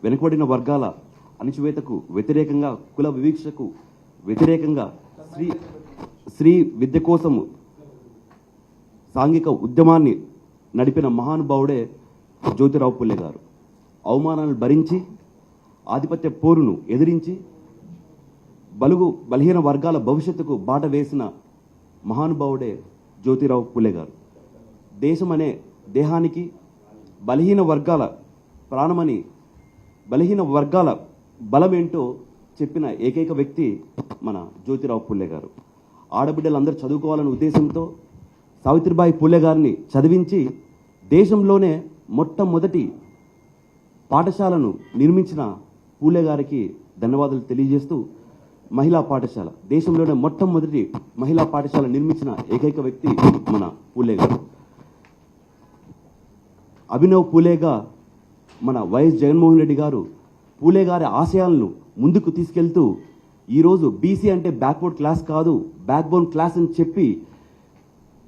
వెనుకబడిన వర్గాల అణచివేతకు వ్యతిరేకంగా, కుల వివక్షకు వ్యతిరేకంగా స్త్రీ విద్య కోసము సాంఘిక ఉద్యమాన్ని నడిపిన మహానుభావుడే జ్యోతిరావు పుల్లే గారు. అవమానాలను భరించి ఆధిపత్య పోరును ఎదిరించి బలహీన వర్గాల భవిష్యత్తుకు బాట వేసిన మహానుభావుడే జ్యోతిరావు పుల్లే గారు. దేశం అనే దేహానికి బలహీన వర్గాల ప్రాణమని, బలహీన వర్గాల బలమేంటో చెప్పిన ఏకైక వ్యక్తి మన జ్యోతిరావు పుల్లే గారు. ఆడబిడ్డలందరూ చదువుకోవాలనే ఉద్దేశంతో సావిత్రిబాయి పుల్లే గారిని చదివించి దేశంలోనే మొట్టమొదటి పాఠశాలను నిర్మించిన పూలే గారికి ధన్యవాదాలు తెలియజేస్తూ, మహిళా పాఠశాల, దేశంలోనే మొట్టమొదటి మహిళా పాఠశాల నిర్మించిన ఏకైక వ్యక్తి మన పూలే గారు. అభినవ్ పూలేగా మన వైఎస్ జగన్మోహన్ రెడ్డి గారు పూలే గారి ఆశయాలను ముందుకు తీసుకెళ్తూ ఈరోజు బీసీ అంటే బ్యాక్వర్డ్ క్లాస్ కాదు, బ్యాక్ బోన్ క్లాస్ అని చెప్పి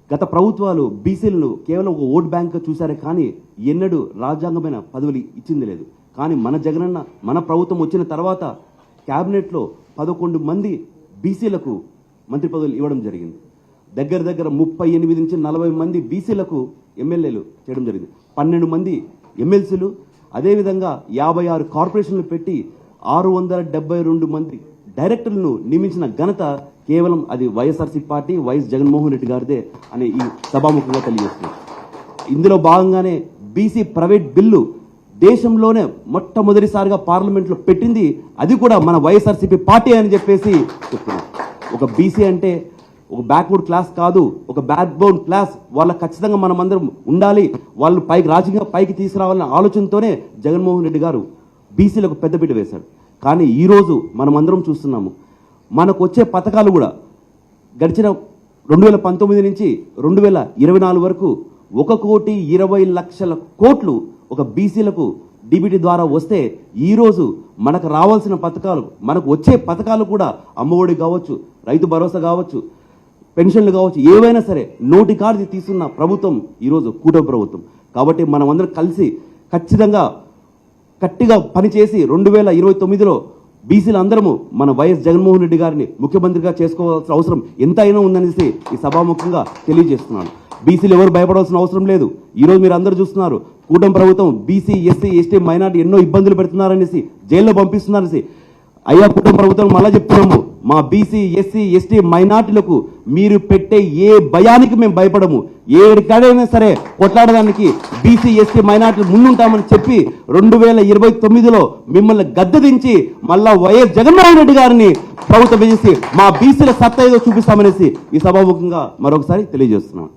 గత ప్రభుత్వాలు బీసీలను కేవలం ఒక ఓట్ బ్యాంక్గా చూశారే కానీ ఎన్నడూ రాజ్యాంగమైన పదవులు ఇచ్చింది లేదు. కానీ మన జగనన్న, మన ప్రభుత్వం వచ్చిన తర్వాత క్యాబినెట్లో 11 మంది బీసీలకు మంత్రి పదవులు ఇవ్వడం జరిగింది. దగ్గర 38 నుంచి 40 మంది బీసీలకు ఎమ్మెల్యేలు చేయడం జరిగింది. 12 మంది ఎమ్మెల్సీలు, అదేవిధంగా 56 కార్పొరేషన్లు పెట్టి 672 మంది డైరెక్టర్లను నియమించిన ఘనత కేవలం అది వైఎస్ఆర్సీ పార్టీ, వైఎస్ జగన్మోహన్ రెడ్డి గారిదే అని ఈ సభాముఖంగా తెలియజేస్తుంది. ఇందులో భాగంగానే బీసీ ప్రైవేట్ బిల్లు దేశంలోనే మొట్టమొదటిసారిగా పార్లమెంట్లో పెట్టింది, అది కూడా మన వైఎస్ఆర్సీపీ పార్టీ అని చెప్పేసి చెప్తున్నాం. ఒక బీసీ అంటే ఒక బ్యాక్వర్డ్ క్లాస్ కాదు, ఒక బ్యాక్ బోన్ క్లాస్. వాళ్ళకి ఖచ్చితంగా మనం అందరం ఉండాలి, వాళ్ళు రాజకీయంగా పైకి తీసుకురావాలనే ఆలోచనతోనే జగన్మోహన్ రెడ్డి గారు బీసీలకు పెద్దపీట వేశాడు. కానీ ఈరోజు మనం అందరం చూస్తున్నాము, మనకు వచ్చే పథకాలు కూడా గడిచిన 2019 నుంచి 2024 వరకు 1,20,00,000 కోట్లు ఒక బీసీలకు డీబీటీ ద్వారా వస్తే, ఈరోజు మనకు రావాల్సిన పథకాలు, మనకు వచ్చే పథకాలు కూడా అమ్మఒడి కావచ్చు, రైతు భరోసా కావచ్చు, పెన్షన్లు కావచ్చు, ఏవైనా సరే నోటికాడిది తీసుకున్న ప్రభుత్వం ఈరోజు కూటమి ప్రభుత్వం. కాబట్టి మనం అందరం కలిసి ఖచ్చితంగా గట్టిగా పనిచేసి 2029లో బీసీలు అందరము మన వైఎస్ జగన్మోహన్ రెడ్డి గారిని ముఖ్యమంత్రిగా చేసుకోవాల్సిన అవసరం ఎంతైనా ఉందనేసి ఈ సభాముఖంగా తెలియజేస్తున్నాను. బీసీలు ఎవరు భయపడాల్సిన అవసరం లేదు. ఈరోజు మీరు అందరూ చూస్తున్నారు, కూటమి ప్రభుత్వం బీసీ, ఎస్సీ, ఎస్టీ, మైనార్టీ ఎన్నో ఇబ్బందులు పెడుతున్నారనేసి, జైల్లో పంపిస్తున్నారనేసి. అయ్యా కూటమి ప్రభుత్వం మళ్ళా చెప్తున్నాము, మా బీసీ, ఎస్సీ, ఎస్టీ, మైనార్టీలకు మీరు పెట్టే ఏ భయానికి మేము భయపడము, ఏడికాడైనా సరే కొట్లాడడానికి బీసీ, ఎస్టీ, మైనార్టీలు ముందుంటామని చెప్పి 2029లో మిమ్మల్ని గద్దెదించి మళ్ళా వైఎస్ జగన్మోహన్ రెడ్డి గారిని ప్రభుత్వం చేసి మా బీసీల సత్తా ఏదో చూపిస్తామనేసి ఈ సభాముఖంగా మరొకసారి తెలియజేస్తున్నాం.